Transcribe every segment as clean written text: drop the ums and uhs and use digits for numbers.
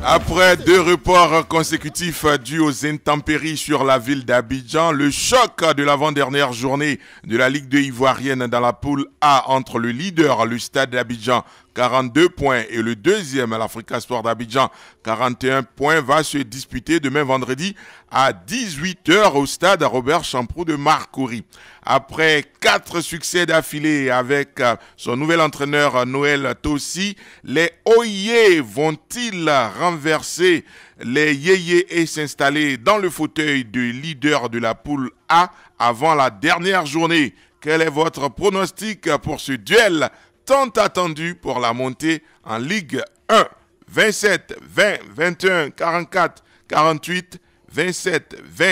Après deux reports consécutifs dus aux intempéries sur la ville d'Abidjan, le choc de l'avant-dernière journée de la Ligue 2 ivoirienne dans la poule A entre le leader, le Stade d'Abidjan, 42 points, et le deuxième, l'Africa Sport d'Abidjan, 41 points, va se disputer demain vendredi à 18h au stade Robert Champroux de Marcory. Après 4 succès d'affilée avec son nouvel entraîneur Noël Tossi, les Oye vont-ils renverser les Yéyés et s'installer dans le fauteuil de leader de la poule A avant la dernière journée? Quel est votre pronostic pour ce duel tant attendu pour la montée en Ligue 1? 27, 20, 21, 44, 48, 27, 20,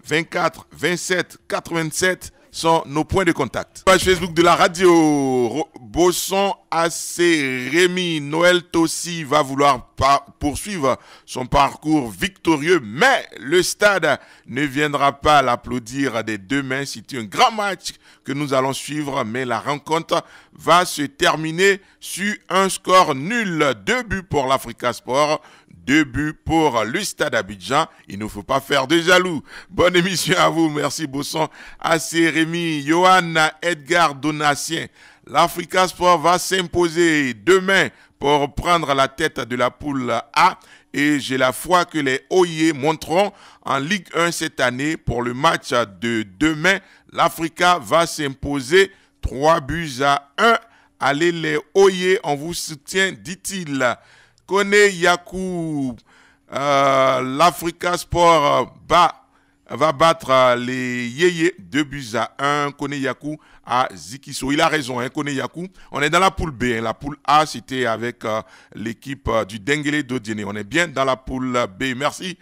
24, 27, 87 sont nos points de contact. Page Facebook de la radio, Bosson AC Rémi, Noël Tossi va vouloir poursuivre son parcours victorieux, mais le stade ne viendra pas l'applaudir des deux mains. C'est un grand match que nous allons suivre, mais la rencontre va se terminer sur un score nul. 2 buts pour l'Africa Sport, 2 buts pour le Stade Abidjan. Il ne faut pas faire de jaloux. Bonne émission à vous. Merci Bosson, AC Rémi, Johan Edgar Donatien. L'Africa Sport va s'imposer demain pour prendre la tête de la poule A. Et j'ai la foi que les Oye monteront en Ligue 1 cette année. Pour le match de demain, l'Africa va s'imposer 3 buts à 1. Allez les Oye, on vous soutient, dit-il. Kone Yakou, l'Africa Sport va battre les Yéyés 2 buts à 1. Kone Yakou à Zikiso. Il a raison, hein, Kone Yakou. On est dans la poule B. Hein. La poule A, c'était avec l'équipe du Denguele d'Odiene. On est bien dans la poule B. Merci,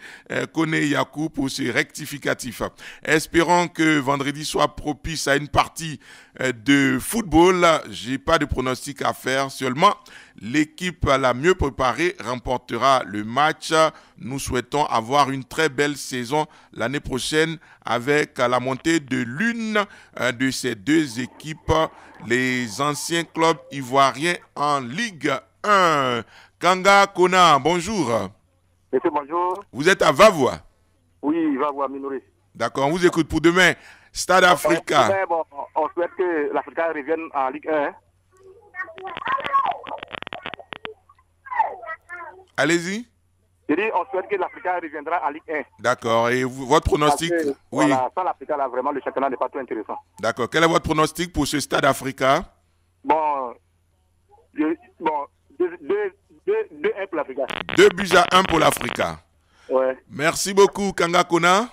Kone Yakou, pour ce rectificatif. Espérons que vendredi soit propice à une partie de football. J'ai pas de pronostic à faire. Seulement, l'équipe la mieux préparée remportera le match. Nous souhaitons avoir une très belle saison l'année prochaine avec la montée de l'une de ces deux équipes, les anciens clubs ivoiriens en Ligue 1. Kanga Kona, bonjour. Monsieur, bonjour. Vous êtes à Vavois? Oui, Vavois, Minouri. D'accord, on vous écoute pour demain. Stade Africa. Bon, on souhaite que l'Africa revienne en Ligue 1. Allez-y. Je dis, on souhaite que l'Africa reviendra en Ligue 1. D'accord. Et votre pronostic? Que, oui. Voilà, sans l'Africa, là, vraiment, le championnat n'est pas tout intéressant. D'accord. Quel est votre pronostic pour ce Stade Africa? Bon, 2-1 pour l'Africa. 2 buts à 1 pour l'Africa. Ouais. Merci beaucoup, Kanga Kona.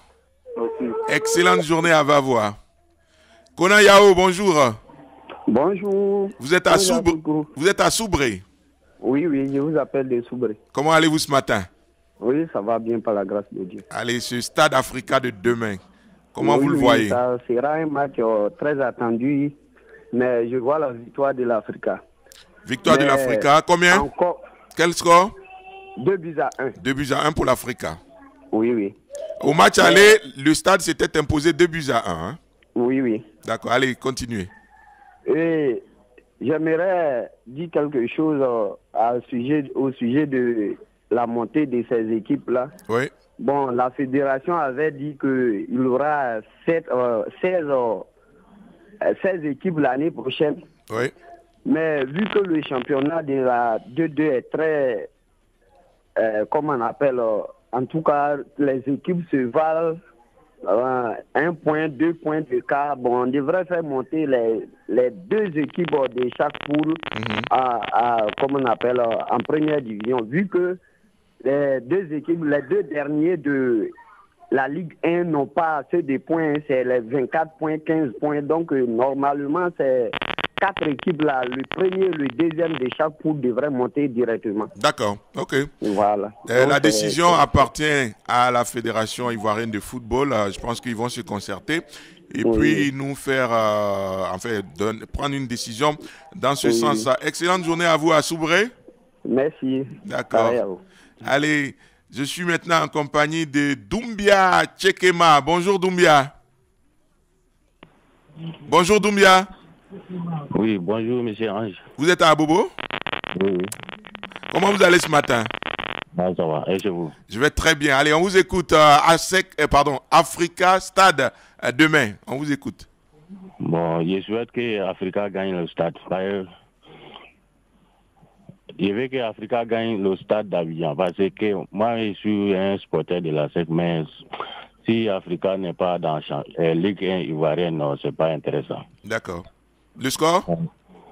Merci. Excellente journée à Vavois. Kona Yao, bonjour. Bonjour. Vous êtes à Soubré. Oui, je vous appelle de Soubré. Comment allez-vous ce matin? Oui, ça va bien par la grâce de Dieu. Allez, ce Stade Africa de demain, comment vous le voyez? Ça sera un match très attendu, mais je vois la victoire de l'Africa. Victoire de l'Africa, combien? Encore. Quel score? 2 buts à 1. 2 buts à 1 pour l'Africa. Oui. Au match aller, le Stade s'était imposé 2 buts à 1. Hein? Oui. D'accord, allez, continuez. Et j'aimerais dire quelque chose au sujet de la montée de ces équipes-là. Oui. Bon, la fédération avait dit qu'il y aura 16 équipes l'année prochaine. Oui. Mais vu que le championnat de la 2-2 est très, comment on appelle, en tout cas, les équipes se valent 1 point, 2 points de quart. Bon, on devrait faire monter les 2 équipes de chaque poule comment on appelle, en première division. Vu que les 2 équipes, les 2 derniers de la Ligue 1 n'ont pas assez de points, c'est les 24 points, 15 points. Donc, normalement, c'est 4 équipes là, le premier, le deuxième de chaque poule devrait monter directement. D'accord, ok. Voilà. La décision appartient à la Fédération ivoirienne de football. Je pense qu'ils vont se concerter et puis nous faire, prendre une décision dans ce sens. Excellente journée à vous à Soubré. Merci. D'accord. Allez, je suis maintenant en compagnie de Doumbia Tchekema. Bonjour Doumbia. Bonjour Doumbia. Oui, bonjour, monsieur Ange. Vous êtes à Abobo? Oui. Comment vous allez ce matin? Ah, ça va. Et chez vous? Je vais très bien. Allez, on vous écoute. Africa Stade demain. On vous écoute. Bon, je souhaite que Africa gagne le stade. Je veux que Africa gagne le stade d'Abidjan parce que moi, je suis un supporter de la SEC, mais si Africa n'est pas dans la Ligue 1 ivoirienne, non, c'est pas intéressant. D'accord. Le score?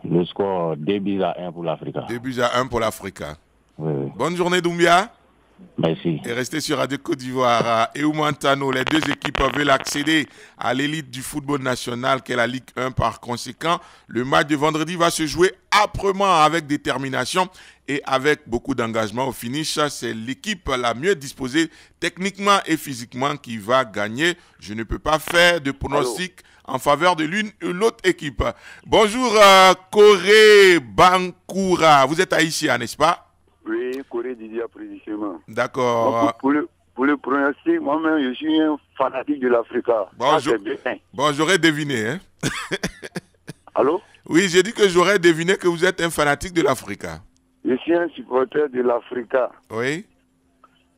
Le score 2-1 pour l'Africa. 2-1 pour l'Africa. Oui. Bonne journée, Doumbia. Merci. Et restez sur Radio Côte d'Ivoire. Et Montano, les deux équipes veulent accéder à l'élite du football national qu'est la Ligue 1. Par conséquent, le match de vendredi va se jouer âprement avec détermination et avec beaucoup d'engagement. Au finish, c'est l'équipe la mieux disposée techniquement et physiquement qui va gagner. Je ne peux pas faire de pronostic en faveur de l'une ou l'autre équipe. Bonjour, Corée Bankoura. Vous êtes haïtien, n'est-ce pas? Oui, Corée Didier précisément. D'accord. Pour le pronostic, moi-même, je suis un fanatique de l'Africa. Bon, j'aurais deviné. Hein? Allô? Oui, j'ai dit que j'aurais deviné que vous êtes un fanatique de l'Africa. Je suis un supporter de l'Africa. Oui.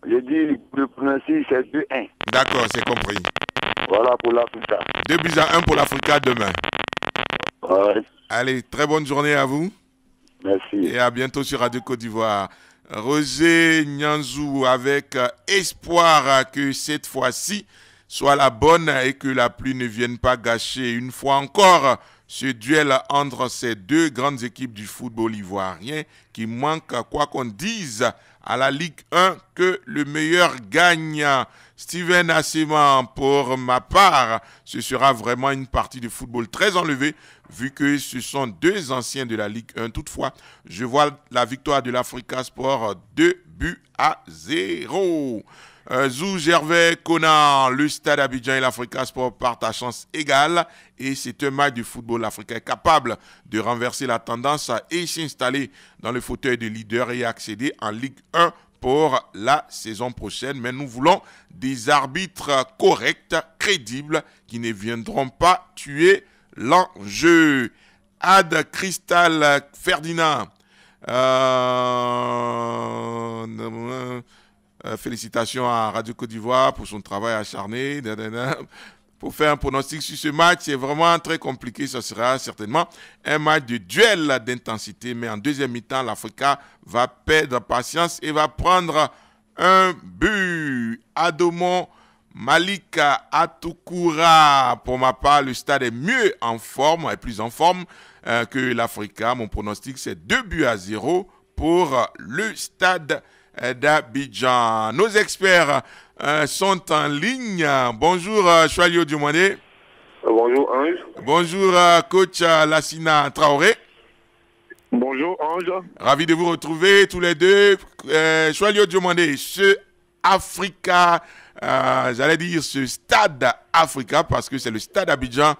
J'ai dit le pronostic, c'est 2-1. D'accord, c'est compris. Voilà pour l'Africa. 2-1 pour l'Africa demain. Ouais. Allez, très bonne journée à vous. Merci. Et à bientôt sur Radio Côte d'Ivoire. Roger Nyanzou avec espoir que cette fois-ci soit la bonne et que la pluie ne vienne pas gâcher une fois encore ce duel entre ces deux grandes équipes du football ivoirien qui manque, quoi qu'on dise, à la Ligue 1 que le meilleur gagne. Steven Assema, pour ma part, ce sera vraiment une partie de football très enlevée vu que ce sont deux anciens de la Ligue 1. Toutefois, je vois la victoire de l'Africa Sport 2-0. Zou Gervais Conan, le Stade Abidjan et l'Africa Sport partent à chance égale et c'est un match de football. L'Africa est capable de renverser la tendance et s'installer dans le fauteuil de leader et accéder en Ligue 1 pour la saison prochaine. Mais nous voulons des arbitres corrects, crédibles, qui ne viendront pas tuer l'enjeu. Ad Cristal Ferdinand. Félicitations à Radio Côte d'Ivoire pour son travail acharné. Pour faire un pronostic sur ce match, c'est vraiment très compliqué. Ce sera certainement un match de duel d'intensité. Mais en deuxième mi-temps, l'Africa va perdre patience et va prendre un but. Adomon Malika Atukura. Pour ma part, le stade est mieux en forme, est plus en forme que l'Africa. Mon pronostic, c'est 2-0 pour le stade d'Abidjan. Nos experts sont en ligne. Bonjour Choualio Diomandé. Bonjour Ange. Bonjour coach Lassina Traoré. Bonjour Ange. Ravi de vous retrouver tous les deux. Choualio Diomandé, ce Africa, j'allais dire ce stade Africa parce que c'est le stade Abidjan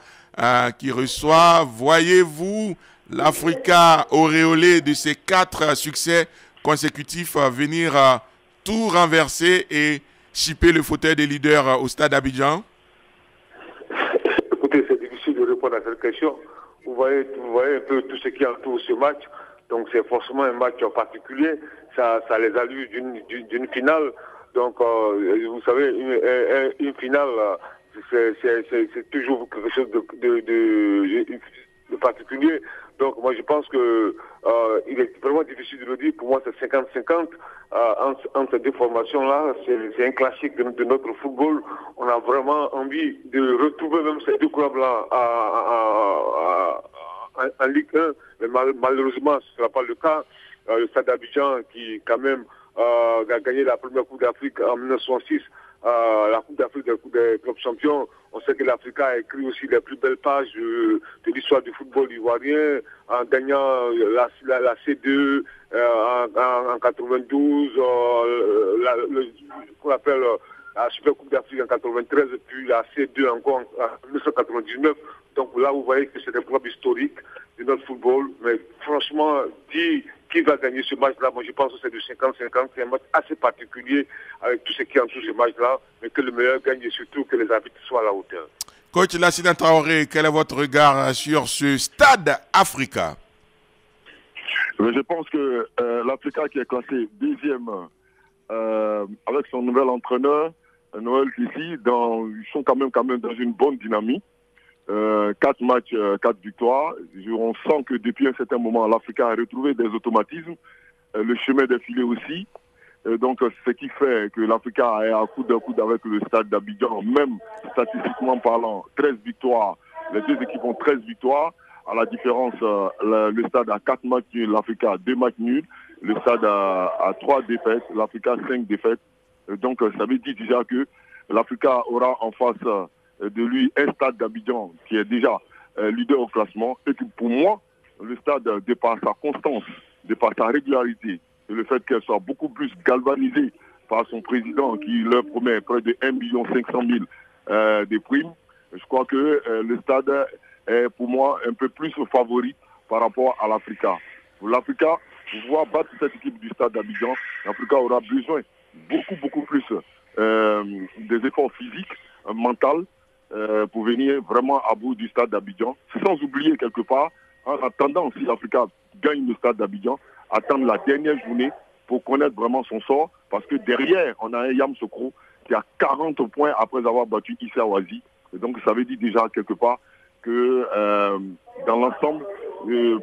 qui reçoit, voyez-vous, l'Africa auréolée de ses 4 succès consécutifs venir tout renverser et chipper le fauteuil des leaders au stade Abidjan? Écoutez, c'est difficile de répondre à cette question. Vous voyez un peu tout ce qui entoure ce match. Donc c'est forcément un match en particulier. Ça les allure d'une finale. Donc vous savez, une finale, c'est toujours quelque chose de particulier. Donc moi je pense que il est vraiment difficile de le dire. Pour moi c'est 50-50 entre ces deux formations-là. C'est un classique de notre football. On a vraiment envie de retrouver même ces deux clubs-là en Ligue 1. Mais malheureusement ce ne sera pas le cas. Le Stade d'Abidjan qui quand même a gagné la première Coupe d'Afrique en 1906. La Coupe d'Afrique des clubs champions. On sait que l'Africa a écrit aussi les plus belles pages de l'histoire du football ivoirien en gagnant la C2 en 92, qu'on appelle la Super Coupe d'Afrique en 93, puis la C2 encore en 1999. Donc là, vous voyez que c'est des preuves historiques de notre football. Mais franchement, qui va gagner ce match-là? Moi, je pense que c'est du 50-50. C'est un match assez particulier avec tout ce qui entoure ce match-là. Mais que le meilleur gagne et surtout que les arbitres soient à la hauteur. Coach Lassina Traoré, quel est votre regard sur ce stade Africa? Je pense que l'Africa qui est classé 10e avec son nouvel entraîneur, Noël Kissi, ils sont quand même dans une bonne dynamique. 4 matchs, 4 victoires. On sent que depuis un certain moment, l'Africa a retrouvé des automatismes. Le chemin des filets aussi. Donc, ce qui fait que l'Africa est à coude avec le stade d'Abidjan, même statistiquement parlant, 13 victoires. Les deux équipes ont 13 victoires. À la différence, le stade a 4 matchs nuls, l'Africa a 2 matchs nuls. Le stade a 3 défaites, l'Africa a 5 défaites. Donc, ça veut dire déjà que l'Africa aura en face de lui un stade d'Abidjan qui est déjà leader au classement. Et que pour moi, le stade, de par sa constance, de par sa régularité, et le fait qu'elle soit beaucoup plus galvanisée par son président qui leur promet près de 1,5 million de primes, je crois que le stade est pour moi un peu plus favori par rapport à l'Africa. Pour l'Africa, pour pouvoir battre cette équipe du stade d'Abidjan, l'Africa aura besoin beaucoup plus des efforts physiques, mentaux, pour venir vraiment à bout du stade d'Abidjan, sans oublier quelque part, en attendant si l'Africa gagne le stade d'Abidjan, attendre la dernière journée pour connaître vraiment son sort, parce que derrière, on a un Yamoussoukro qui a 40 points après avoir battu Issa Ouazi. Et donc ça veut dire déjà quelque part que dans l'ensemble,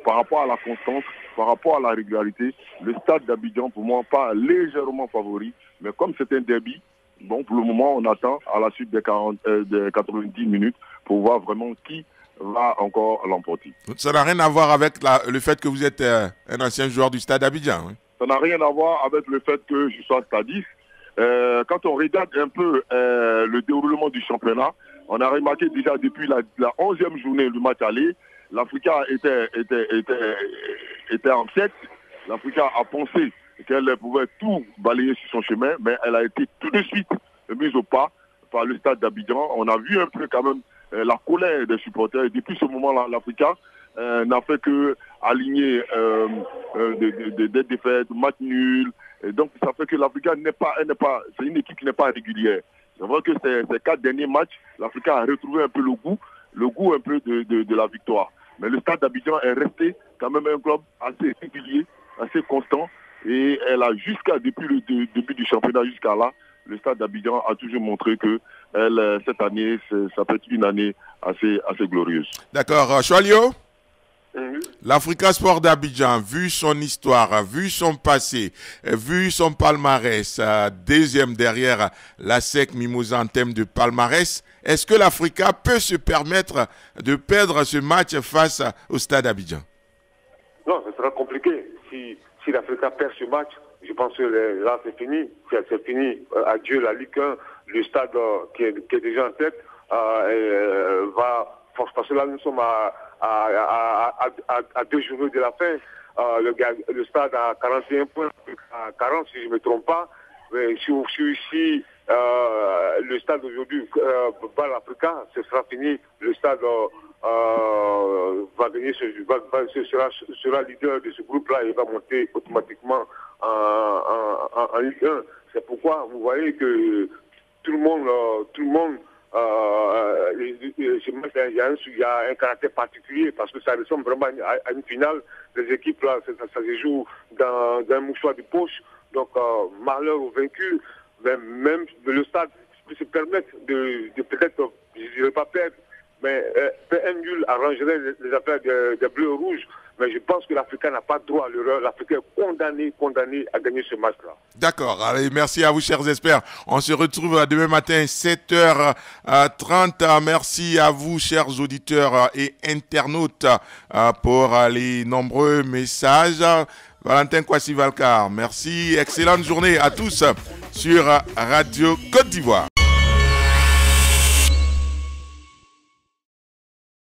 par rapport à la constance, par rapport à la régularité, le stade d'Abidjan, pour moi, pas légèrement favori, mais comme c'est un derby, bon, pour le moment, on attend à la suite des 90 minutes pour voir vraiment qui va encore l'emporter. Ça n'a rien à voir avec le fait que vous êtes un ancien joueur du stade d'Abidjan. Hein? Ça n'a rien à voir avec le fait que je sois stadiste. Quand on regarde un peu le déroulement du championnat, on a remarqué déjà depuis la 11e journée du match aller, l'Africa était en tête. L'Africa a pensé qu'elle pouvait tout balayer sur son chemin, mais elle a été tout de suite mise au pas par le stade d'Abidjan. On a vu un peu quand même la colère des supporters. Et depuis ce moment-là, l'Africa n'a fait que aligner des défaites, matchs nuls. Et donc ça fait que l'Africa c'est une équipe qui n'est pas régulière. C'est vrai que ces 4 derniers matchs, l'Africa a retrouvé un peu le goût un peu de la victoire. Mais le stade d'Abidjan est resté quand même un club assez régulier, assez constant. Et elle a depuis le début du championnat jusqu'à là, le stade d'Abidjan a toujours montré que cette année, ça peut être une année assez glorieuse. D'accord. Choualio, l'Africa Sport d'Abidjan, vu son histoire, vu son passé, vu son palmarès, deuxième derrière la SEC Mimosa en termes de palmarès, est-ce que l'Africa peut se permettre de perdre ce match face au stade d'Abidjan? Non, ce sera compliqué. Si l'Africa perd ce match, je pense que là c'est fini. C'est fini. Adieu la Ligue 1. Le stade qui est déjà en tête va... Parce que là nous sommes à 2 journées de la fin. Le stade a 41 points, à 40 si je ne me trompe pas. Mais si le stade aujourd'hui bat l'Africa, ce sera fini. Le stade sera leader de ce groupe-là et va monter automatiquement en Ligue 1. C'est pourquoi vous voyez que tout le monde il y a un caractère particulier parce que ça ressemble vraiment à une finale. Les équipes là, ça se joue dans un mouchoir de poche. Donc malheur aux vaincus, même le stade peut se permettre de peut-être, je ne dirais pas perdre, mais un nul arrangerait les affaires des Bleus et Rouges. Mais je pense que l'Africain n'a pas droit à l'erreur. L'Africain est condamné à gagner ce match-là. D'accord. Allez, merci à vous, chers experts. On se retrouve demain matin, 7h30. Merci à vous, chers auditeurs et internautes, pour les nombreux messages. Valentin Kwasi Valcar, merci. Excellente journée à tous sur Radio Côte d'Ivoire.